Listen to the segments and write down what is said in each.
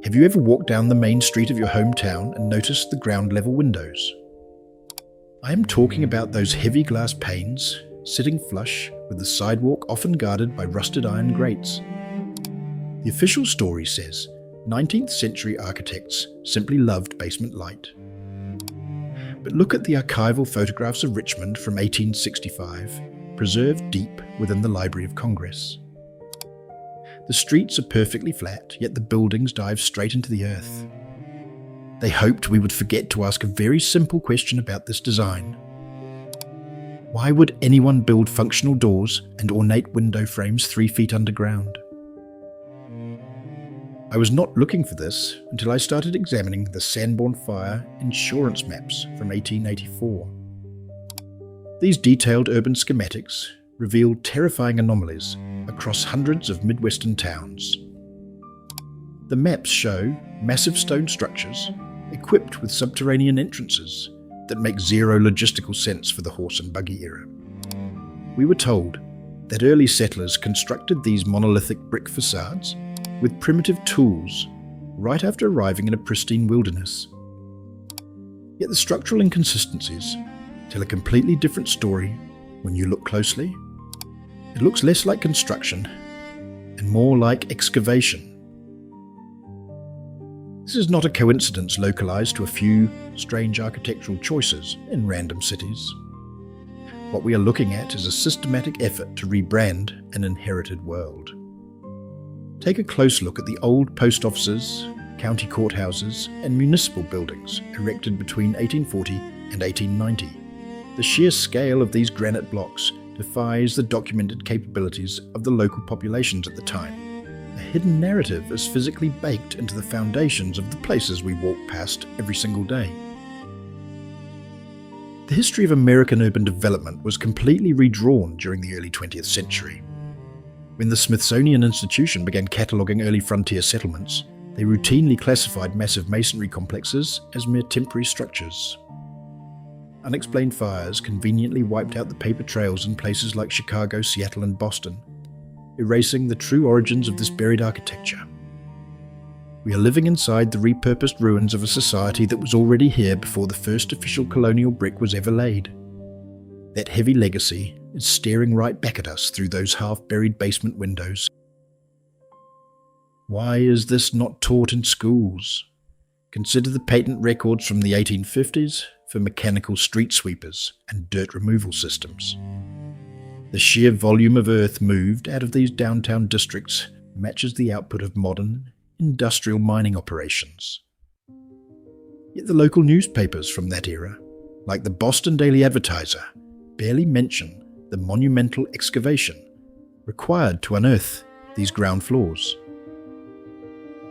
Have you ever walked down the main street of your hometown and noticed the ground level windows? I am talking about those heavy glass panes sitting flush with the sidewalk often guarded by rusted iron grates. The official story says 19th century architects simply loved basement light. But look at the archival photographs of Richmond from 1865, preserved deep within the Library of Congress. The streets are perfectly flat, yet the buildings dive straight into the earth. They hoped we would forget to ask a very simple question about this design. Why would anyone build functional doors and ornate window frames 3 feet underground? I was not looking for this until I started examining the Sanborn Fire insurance maps from 1884. These detailed urban schematics revealed terrifying anomalies across hundreds of Midwestern towns. The maps show massive stone structures equipped with subterranean entrances that make zero logistical sense for the horse and buggy era. We were told that early settlers constructed these monolithic brick facades with primitive tools right after arriving in a pristine wilderness. Yet the structural inconsistencies tell a completely different story when you look closely. It looks less like construction and more like excavation. This is not a coincidence localized to a few strange architectural choices in random cities. What we are looking at is a systematic effort to rebrand an inherited world. Take a close look at the old post offices, county courthouses, and municipal buildings erected between 1840 and 1890. The sheer scale of these granite blocks defies the documented capabilities of the local populations at the time. A hidden narrative is physically baked into the foundations of the places we walk past every single day. The history of American urban development was completely redrawn during the early 20th century. When the Smithsonian Institution began cataloguing early frontier settlements, they routinely classified massive masonry complexes as mere temporary structures. Unexplained fires conveniently wiped out the paper trails in places like Chicago, Seattle, and Boston, erasing the true origins of this buried architecture. We are living inside the repurposed ruins of a society that was already here before the first official colonial brick was ever laid. That heavy legacy is staring right back at us through those half-buried basement windows. Why is this not taught in schools? Consider the patent records from the 1850s for mechanical street sweepers and dirt removal systems. The sheer volume of earth moved out of these downtown districts matches the output of modern, industrial mining operations. Yet the local newspapers from that era, like the Boston Daily Advertiser, barely mention the monumental excavation required to unearth these ground floors.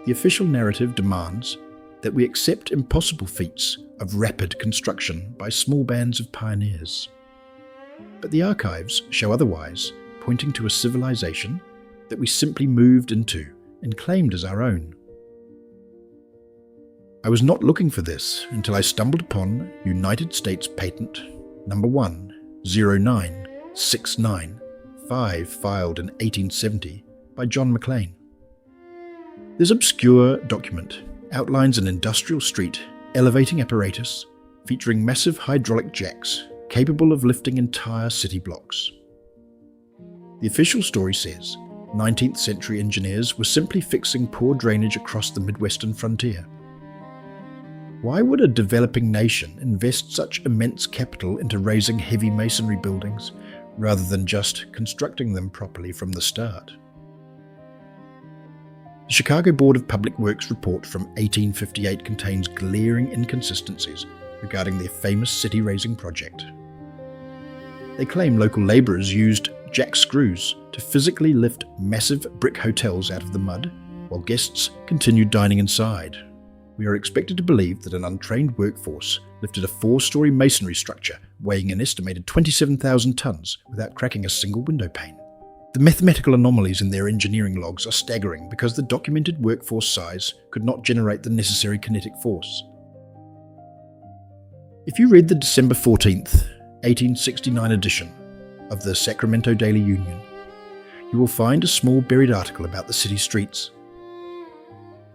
The official narrative demands that we accept impossible feats of rapid construction by small bands of pioneers. But the archives show otherwise, pointing to a civilization that we simply moved into and claimed as our own. I was not looking for this until I stumbled upon United States Patent number 10969-5 filed in 1870 by John McLean. This obscure document outlines an industrial street elevating apparatus featuring massive hydraulic jacks capable of lifting entire city blocks. The official story says 19th century engineers were simply fixing poor drainage across the Midwestern frontier. Why would a developing nation invest such immense capital into raising heavy masonry buildings rather than just constructing them properly from the start? The Chicago Board of Public Works report from 1858 contains glaring inconsistencies regarding their famous city-raising project. They claim local labourers used jack screws to physically lift massive brick hotels out of the mud, while guests continued dining inside. We are expected to believe that an untrained workforce lifted a 4-story masonry structure weighing an estimated 27,000 tons without cracking a single window pane. The mathematical anomalies in their engineering logs are staggering because the documented workforce size could not generate the necessary kinetic force. If you read the December 14th, 1869 edition of the Sacramento Daily Union, you will find a small buried article about the city streets.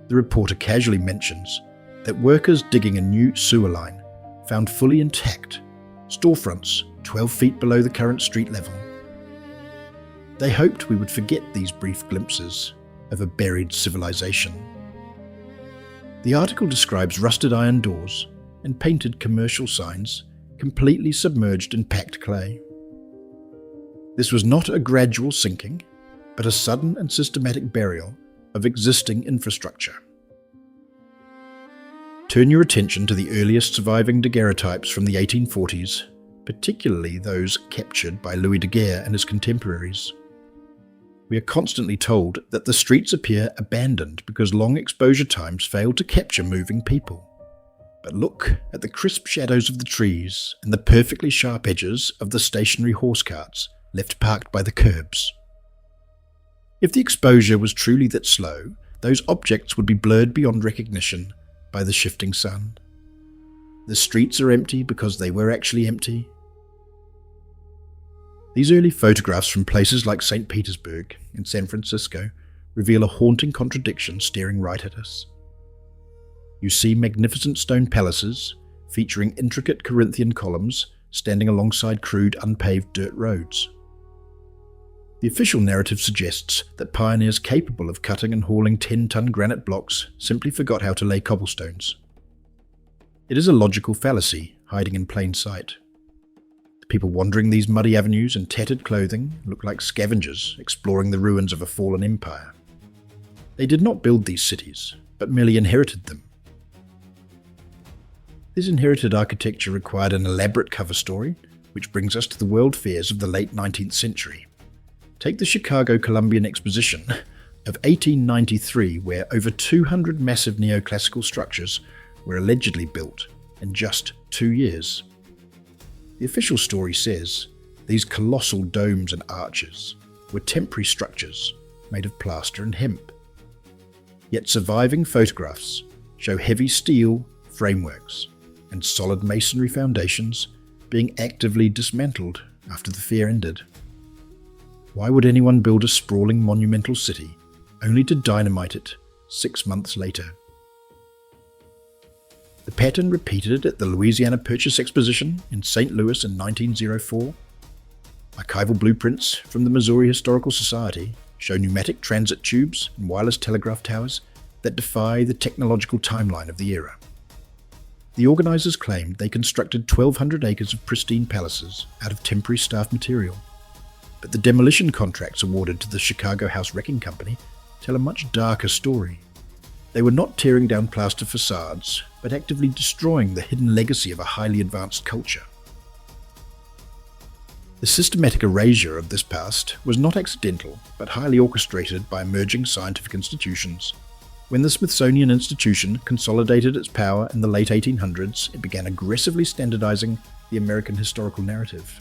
The reporter casually mentions that workers digging a new sewer line found fully intact storefronts 12 feet below the current street level. They hoped we would forget these brief glimpses of a buried civilization. The article describes rusted iron doors and painted commercial signs completely submerged in packed clay. This was not a gradual sinking, but a sudden and systematic burial of existing infrastructure. Turn your attention to the earliest surviving daguerreotypes from the 1840s, particularly those captured by Louis Daguerre and his contemporaries. We are constantly told that the streets appear abandoned because long exposure times fail to capture moving people. But look at the crisp shadows of the trees and the perfectly sharp edges of the stationary horse carts left parked by the curbs. If the exposure was truly that slow, those objects would be blurred beyond recognition by the shifting sun. The streets are empty because they were actually empty. These early photographs from places like St. Petersburg and San Francisco reveal a haunting contradiction staring right at us. You see magnificent stone palaces featuring intricate Corinthian columns standing alongside crude unpaved dirt roads. The official narrative suggests that pioneers capable of cutting and hauling 10-ton granite blocks simply forgot how to lay cobblestones. It is a logical fallacy hiding in plain sight. The people wandering these muddy avenues in tattered clothing look like scavengers exploring the ruins of a fallen empire. They did not build these cities, but merely inherited them. This inherited architecture required an elaborate cover story, which brings us to the world fairs of the late 19th century. Take the Chicago Columbian Exposition of 1893, where over 200 massive neoclassical structures were allegedly built in just 2 years. The official story says these colossal domes and arches were temporary structures made of plaster and hemp. Yet surviving photographs show heavy steel frameworks and solid masonry foundations being actively dismantled after the fair ended. Why would anyone build a sprawling monumental city only to dynamite it 6 months later? The pattern repeated at the Louisiana Purchase Exposition in St. Louis in 1904. Archival blueprints from the Missouri Historical Society show pneumatic transit tubes and wireless telegraph towers that defy the technological timeline of the era. The organizers claimed they constructed 1,200 acres of pristine palaces out of temporary staff material, but the demolition contracts awarded to the Chicago House Wrecking Company tell a much darker story. They were not tearing down plaster facades, but actively destroying the hidden legacy of a highly advanced culture. The systematic erasure of this past was not accidental, but highly orchestrated by emerging scientific institutions. When the Smithsonian Institution consolidated its power in the late 1800s, it began aggressively standardizing the American historical narrative.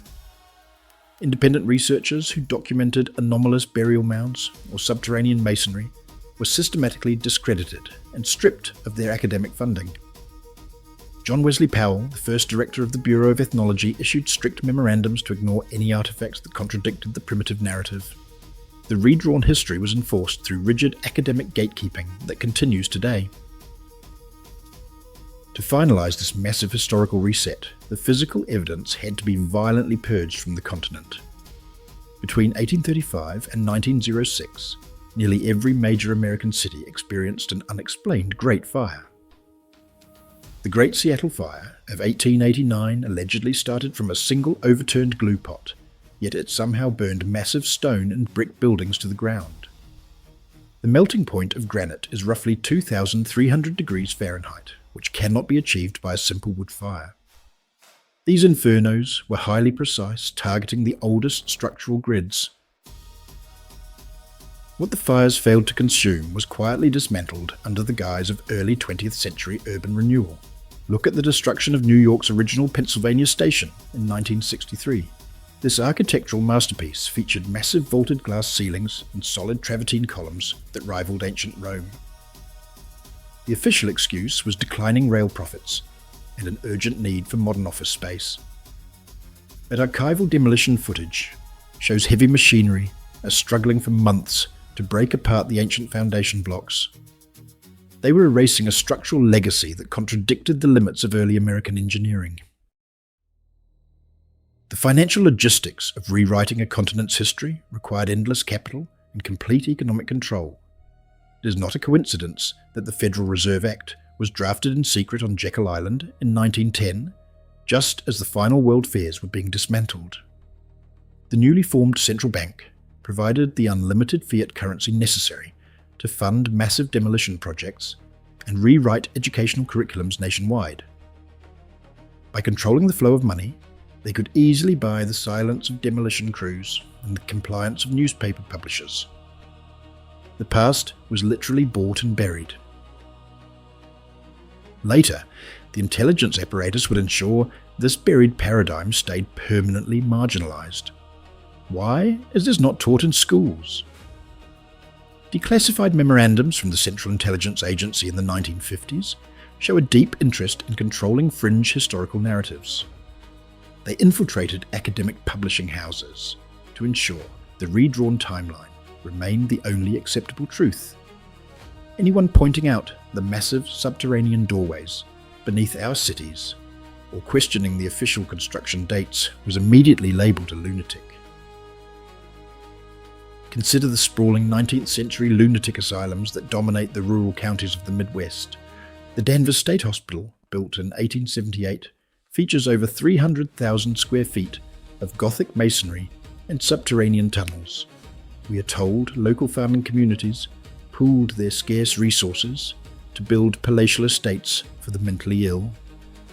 Independent researchers who documented anomalous burial mounds or subterranean masonry were systematically discredited and stripped of their academic funding. John Wesley Powell, the first director of the Bureau of Ethnology, issued strict memorandums to ignore any artifacts that contradicted the primitive narrative. The redrawn history was enforced through rigid academic gatekeeping that continues today. To finalize this massive historical reset, the physical evidence had to be violently purged from the continent. Between 1835 and 1906, nearly every major American city experienced an unexplained Great Fire. The Great Seattle Fire of 1889 allegedly started from a single overturned glue pot, yet it somehow burned massive stone and brick buildings to the ground. The melting point of granite is roughly 2,300 degrees Fahrenheit, which cannot be achieved by a simple wood fire. These infernos were highly precise, targeting the oldest structural grids. What the fires failed to consume was quietly dismantled under the guise of early 20th century urban renewal. Look at the destruction of New York's original Pennsylvania Station in 1963. This architectural masterpiece featured massive vaulted glass ceilings and solid travertine columns that rivaled ancient Rome. The official excuse was declining rail profits and an urgent need for modern office space. But archival demolition footage shows heavy machinery struggling for months to break apart the ancient foundation blocks. They were erasing a structural legacy that contradicted the limits of early American engineering. The financial logistics of rewriting a continent's history required endless capital and complete economic control. It is not a coincidence that the Federal Reserve Act was drafted in secret on Jekyll Island in 1910, just as the final world fairs were being dismantled. The newly formed central bank provided the unlimited fiat currency necessary to fund massive demolition projects and rewrite educational curriculums nationwide. By controlling the flow of money, they could easily buy the silence of demolition crews and the compliance of newspaper publishers. The past was literally bought and buried. Later, the intelligence apparatus would ensure this buried paradigm stayed permanently marginalized. Why is this not taught in schools? Declassified memorandums from the Central Intelligence Agency in the 1950s show a deep interest in controlling fringe historical narratives. They infiltrated academic publishing houses to ensure the redrawn timeline remained the only acceptable truth. Anyone pointing out the massive subterranean doorways beneath our cities or questioning the official construction dates was immediately labelled a lunatic. Consider the sprawling 19th century lunatic asylums that dominate the rural counties of the Midwest. The Danvers State Hospital, built in 1878, features over 300,000 square feet of Gothic masonry and subterranean tunnels. We are told local farming communities pooled their scarce resources to build palatial estates for the mentally ill.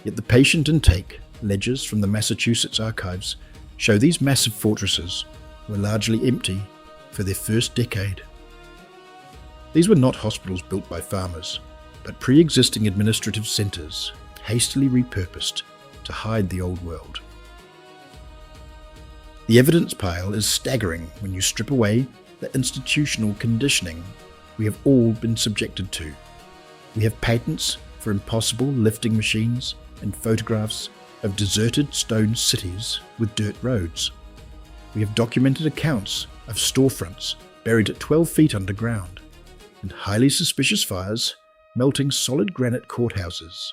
Yet the patient intake ledgers from the Massachusetts archives show these massive fortresses were largely empty for their first decade. These were not hospitals built by farmers, but pre-existing administrative centres hastily repurposed to hide the old world. The evidence pile is staggering when you strip away the institutional conditioning we have all been subjected to. We have patents for impossible lifting machines and photographs of deserted stone cities with dirt roads. We have documented accounts of storefronts buried at 12 feet underground, and highly suspicious fires melting solid granite courthouses.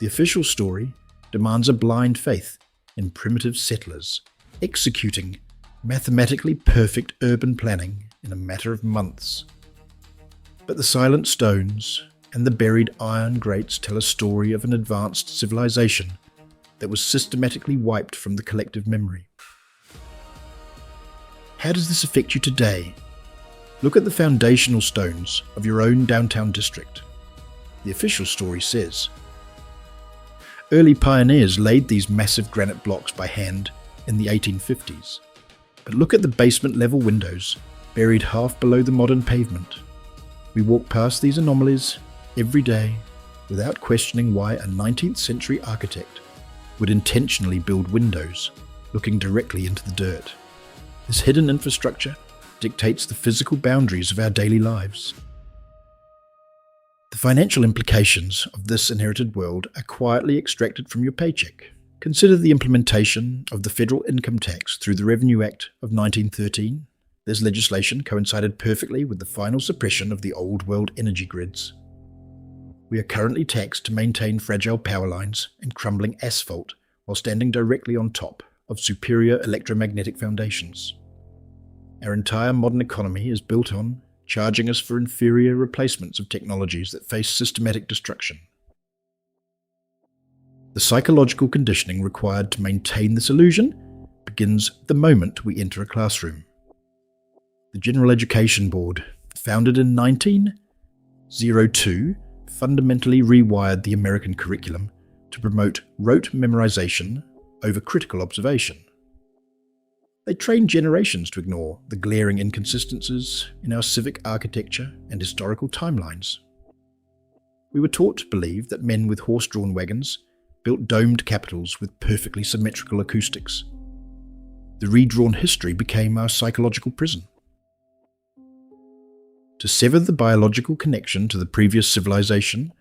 The official story demands a blind faith in primitive settlers executing mathematically perfect urban planning in a matter of months. But the silent stones and the buried iron grates tell a story of an advanced civilization that was systematically wiped from the collective memory. How does this affect you today? Look at the foundational stones of your own downtown district. The official story says, early pioneers laid these massive granite blocks by hand in the 1850s. But look at the basement level windows, buried half below the modern pavement. We walk past these anomalies every day without questioning why a 19th century architect would intentionally build windows looking directly into the dirt. This hidden infrastructure dictates the physical boundaries of our daily lives. The financial implications of this inherited world are quietly extracted from your paycheck. Consider the implementation of the federal income tax through the Revenue Act of 1913. This legislation coincided perfectly with the final suppression of the old world energy grids. We are currently taxed to maintain fragile power lines and crumbling asphalt while standing directly on top of superior electromagnetic foundations. Our entire modern economy is built on charging us for inferior replacements of technologies that face systematic destruction. The psychological conditioning required to maintain this illusion begins the moment we enter a classroom. The General Education Board, founded in 1902, fundamentally rewired the American curriculum to promote rote memorization over critical observation. They trained generations to ignore the glaring inconsistencies in our civic architecture and historical timelines. We were taught to believe that men with horse-drawn wagons built domed capitals with perfectly symmetrical acoustics. The redrawn history became our psychological prison. To sever the biological connection to the previous civilization,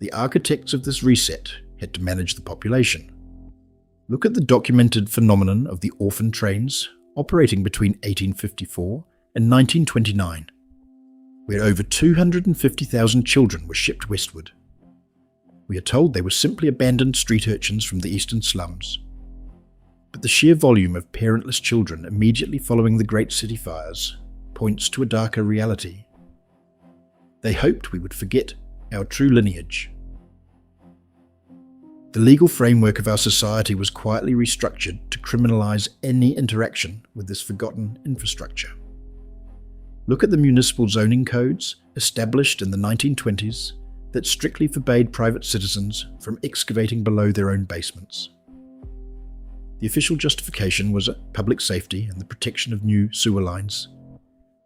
the architects of this reset had to manage the population. Look at the documented phenomenon of the orphan trains operating between 1854 and 1929. where over 250,000 children were shipped westward. We are told they were simply abandoned street urchins from the eastern slums. But the sheer volume of parentless children immediately following the Great City Fires points to a darker reality. They hoped we would forget our true lineage. The legal framework of our society was quietly restructured to criminalize any interaction with this forgotten infrastructure. Look at the municipal zoning codes established in the 1920s that strictly forbade private citizens from excavating below their own basements. The official justification was public safety and the protection of new sewer lines,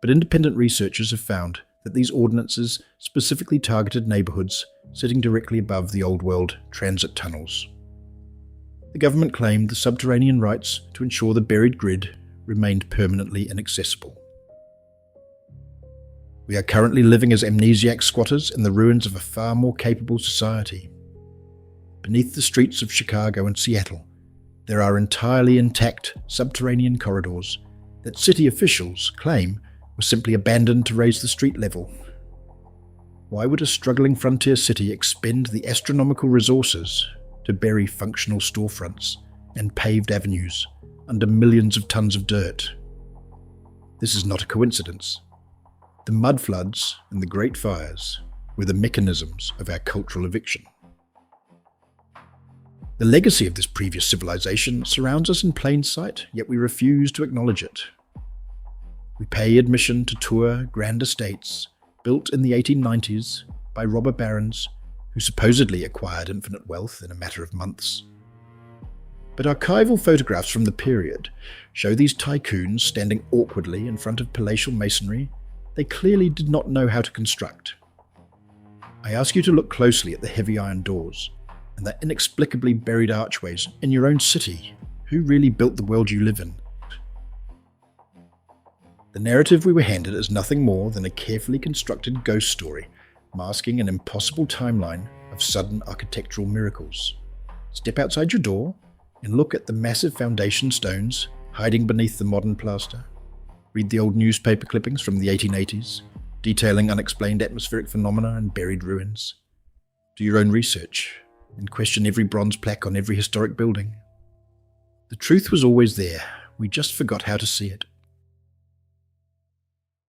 but independent researchers have found that these ordinances specifically targeted neighbourhoods sitting directly above the old world transit tunnels. The government claimed the subterranean rights to ensure the buried grid remained permanently inaccessible. We are currently living as amnesiac squatters in the ruins of a far more capable society. Beneath the streets of Chicago and Seattle, there are entirely intact subterranean corridors that city officials claim were simply abandoned to raise the street level. Why would a struggling frontier city expend the astronomical resources to bury functional storefronts and paved avenues under millions of tons of dirt? This is not a coincidence. The mud floods and the Great Fires were the mechanisms of our cultural eviction. The legacy of this previous civilization surrounds us in plain sight, yet we refuse to acknowledge it. We pay admission to tour grand estates built in the 1890s by robber barons who supposedly acquired infinite wealth in a matter of months. But archival photographs from the period show these tycoons standing awkwardly in front of palatial masonry they clearly did not know how to construct. I ask you to look closely at the heavy iron doors and the inexplicably buried archways in your own city. Who really built the world you live in? The narrative we were handed is nothing more than a carefully constructed ghost story, masking an impossible timeline of sudden architectural miracles. Step outside your door and look at the massive foundation stones hiding beneath the modern plaster. Read the old newspaper clippings from the 1880s, detailing unexplained atmospheric phenomena and buried ruins. Do your own research and question every bronze plaque on every historic building. The truth was always there, we just forgot how to see it.